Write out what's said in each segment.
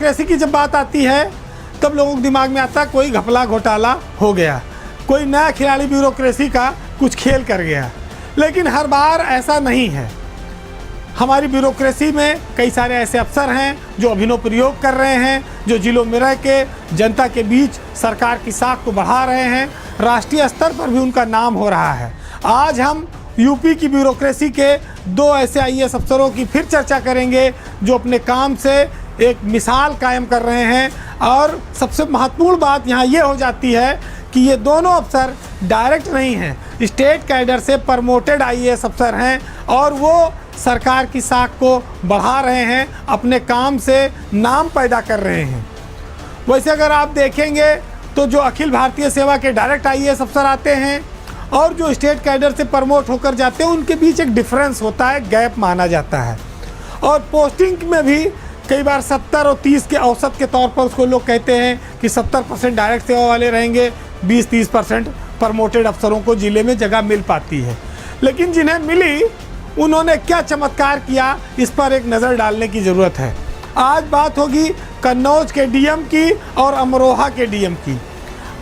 Bureaucracy की जब बात आती है तब लोगों के दिमाग में आता है कोई घपला घोटाला हो गया, कोई नया खिलाड़ी ब्यूरोक्रेसी का कुछ खेल कर गया। लेकिन हर बार ऐसा नहीं है। हमारी ब्यूरोक्रेसी में कई सारे ऐसे अफसर हैं जो अभिनव प्रयोग कर रहे हैं, जो जिलों में रह के जनता के बीच सरकार की साख को बढ़ा रहे हैं। राष्ट्रीय स्तर पर भी उनका नाम हो रहा है। आज हम यूपी की ब्यूरोक्रेसी के दो ऐसे आईएएस अफसरों की फिर चर्चा करेंगे जो अपने काम से एक मिसाल कायम कर रहे हैं। और सबसे महत्वपूर्ण बात यहाँ ये हो जाती है कि ये दोनों अफसर डायरेक्ट नहीं हैं, स्टेट कैडर से प्रमोटेड आईएएस अफसर हैं और वो सरकार की साख को बढ़ा रहे हैं, अपने काम से नाम पैदा कर रहे हैं। वैसे अगर आप देखेंगे तो जो अखिल भारतीय सेवा के डायरेक्ट आईएएस अफसर आते हैं और जो स्टेट कैडर से प्रमोट होकर जाते हैं उनके बीच एक डिफरेंस होता है, गैप माना जाता है। और पोस्टिंग में भी कई बार 70 और 30 के औसत के तौर पर उसको लोग कहते हैं कि 70% डायरेक्ट सेवा वाले रहेंगे, 20-30% प्रमोटेड अफसरों को जिले में जगह मिल पाती है। लेकिन जिन्हें मिली उन्होंने क्या चमत्कार किया, इस पर एक नज़र डालने की ज़रूरत है। आज बात होगी कन्नौज के डीएम की और अमरोहा के डीएम की।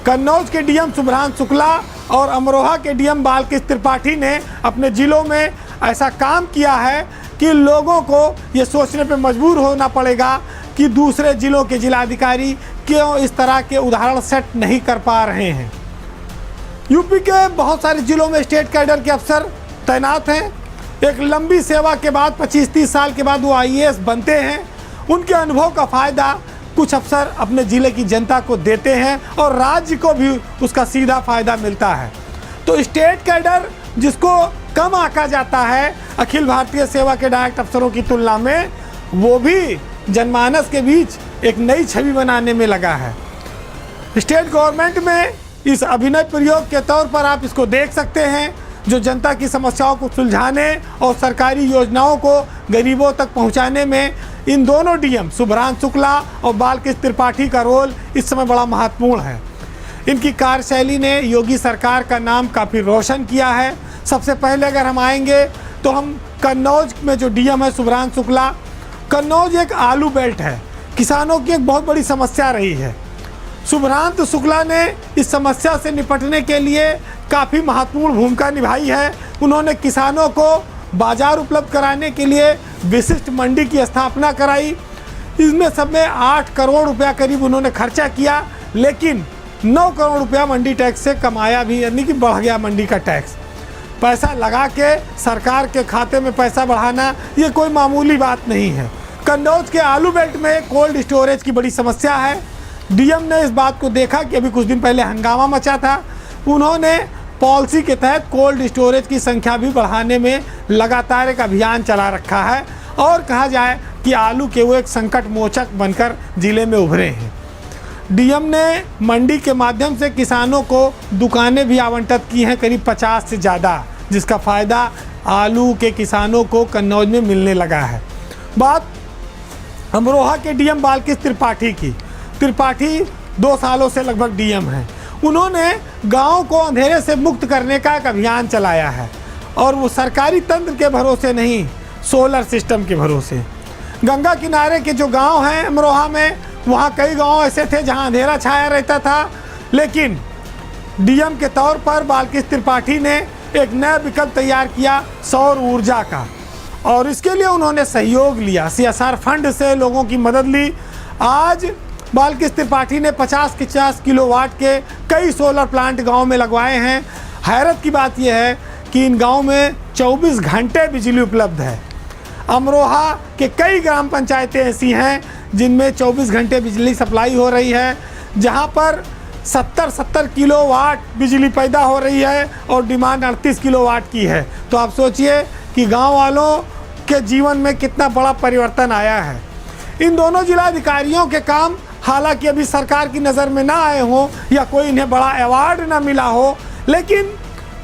कन्नौज के डीएम शुभ्रांशु शुक्ला और अमरोहा के डीएम बालकृष्ण त्रिपाठी ने अपने ज़िलों में ऐसा काम किया है कि लोगों को ये सोचने पे मजबूर होना पड़ेगा कि दूसरे ज़िलों के जिलाधिकारी क्यों इस तरह के उदाहरण सेट नहीं कर पा रहे हैं। यूपी के बहुत सारे ज़िलों में स्टेट कैडर के अफसर तैनात हैं। एक लंबी सेवा के बाद 25-30 साल के बाद वो आईएएस बनते हैं। उनके अनुभव का फ़ायदा कुछ अफसर अपने ज़िले की जनता को देते हैं और राज्य को भी उसका सीधा फ़ायदा मिलता है। तो स्टेट कैडर जिसको कम आंका जाता है अखिल भारतीय सेवा के डायरेक्ट अफसरों की तुलना में, वो भी जनमानस के बीच एक नई छवि बनाने में लगा है। स्टेट गवर्नमेंट में इस अभिनव प्रयोग के तौर पर आप इसको देख सकते हैं, जो जनता की समस्याओं को सुलझाने और सरकारी योजनाओं को गरीबों तक पहुंचाने में इन दोनों डीएम शुभ्रांशु शुक्ला और बालकृष्ण त्रिपाठी का रोल इस समय बड़ा महत्वपूर्ण है। इनकी कार्यशैली ने योगी सरकार का नाम काफ़ी रोशन किया है। सबसे पहले अगर हम आएंगे तो हम कन्नौज में जो डीएम है शुभ्रांशु शुक्ला, कन्नौज एक आलू बेल्ट है, किसानों की एक बहुत बड़ी समस्या रही है। शुभ्रांशु शुक्ला ने इस समस्या से निपटने के लिए काफ़ी महत्वपूर्ण भूमिका निभाई है। उन्होंने किसानों को बाजार उपलब्ध कराने के लिए विशिष्ट मंडी की स्थापना कराई। इसमें सब में 8 करोड़ रुपया करीब उन्होंने खर्चा किया, लेकिन 9 करोड़ रुपया मंडी टैक्स से कमाया भी, यानी कि बढ़ गया मंडी का टैक्स। पैसा लगा के सरकार के खाते में पैसा बढ़ाना ये कोई मामूली बात नहीं है। कन्नौज के आलू बेल्ट में कोल्ड स्टोरेज की बड़ी समस्या है। डीएम ने इस बात को देखा कि अभी कुछ दिन पहले हंगामा मचा था। उन्होंने पॉलिसी के तहत कोल्ड स्टोरेज की संख्या भी बढ़ाने में लगातार एक अभियान चला रखा है और कहा जाए कि आलू के वो एक संकट मोचक बनकर ज़िले में उभरे हैं। डीएम ने मंडी के माध्यम से किसानों को दुकानें भी आवंटित की हैं, करीब 50 से ज़्यादा, जिसका फ़ायदा आलू के किसानों को कन्नौज में मिलने लगा है। बात अमरोहा के डीएम बालकृष्ण त्रिपाठी की। त्रिपाठी 2 सालों से लगभग डीएम हैं। उन्होंने गांव को अंधेरे से मुक्त करने का एक अभियान चलाया है और वो सरकारी तंत्र के भरोसे नहीं, सोलर सिस्टम के भरोसे। गंगा किनारे के जो गांव हैं अमरोहा में, वहाँ कई गांव ऐसे थे जहां अंधेरा छाया रहता था, लेकिन डीएम के तौर पर बालकृष्ण त्रिपाठी ने एक नया विकल्प तैयार किया सौर ऊर्जा का, और इसके लिए उन्होंने सहयोग लिया, सीएसआर फंड से लोगों की मदद ली। आज बालकृष्ण त्रिपाठी ने 50-50 किलोवाट के कई सोलर प्लांट गांव में लगवाए हैं। हैरत की बात यह है कि इन गांव में 24 घंटे बिजली उपलब्ध है। अमरोहा के कई ग्राम पंचायतें ऐसी हैं जिनमें 24 घंटे बिजली सप्लाई हो रही है, जहां पर 70 किलोवाट बिजली पैदा हो रही है और डिमांड 38 किलोवाट की है। तो आप सोचिए कि गांव वालों के जीवन में कितना बड़ा परिवर्तन आया है। इन दोनों जिलाधिकारियों के काम हालांकि अभी सरकार की नज़र में ना आए हों या कोई इन्हें बड़ा अवार्ड ना मिला हो, लेकिन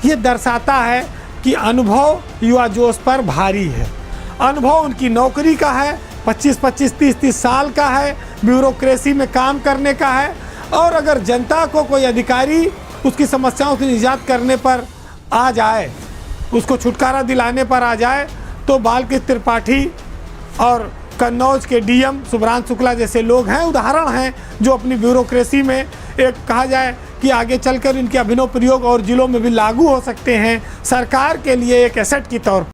ये दर्शाता है कि अनुभव युवा जोश पर भारी है। अनुभव उनकी नौकरी का है, 25-25, 30-30 साल का है, ब्यूरोक्रेसी में काम करने का है। और अगर जनता को कोई अधिकारी उसकी समस्याओं से निजात करने पर आ जाए, उसको छुटकारा दिलाने पर आ जाए, तो बालकृष्ण त्रिपाठी और कन्नौज के डीएम शुभ्रांशु शुक्ला जैसे लोग हैं, उदाहरण हैं, जो अपनी ब्यूरोक्रेसी में एक कहा जाए कि आगे चलकर इनके अभिनव प्रयोग और जिलों में भी लागू हो सकते हैं, सरकार के लिए एक एसेट की तौर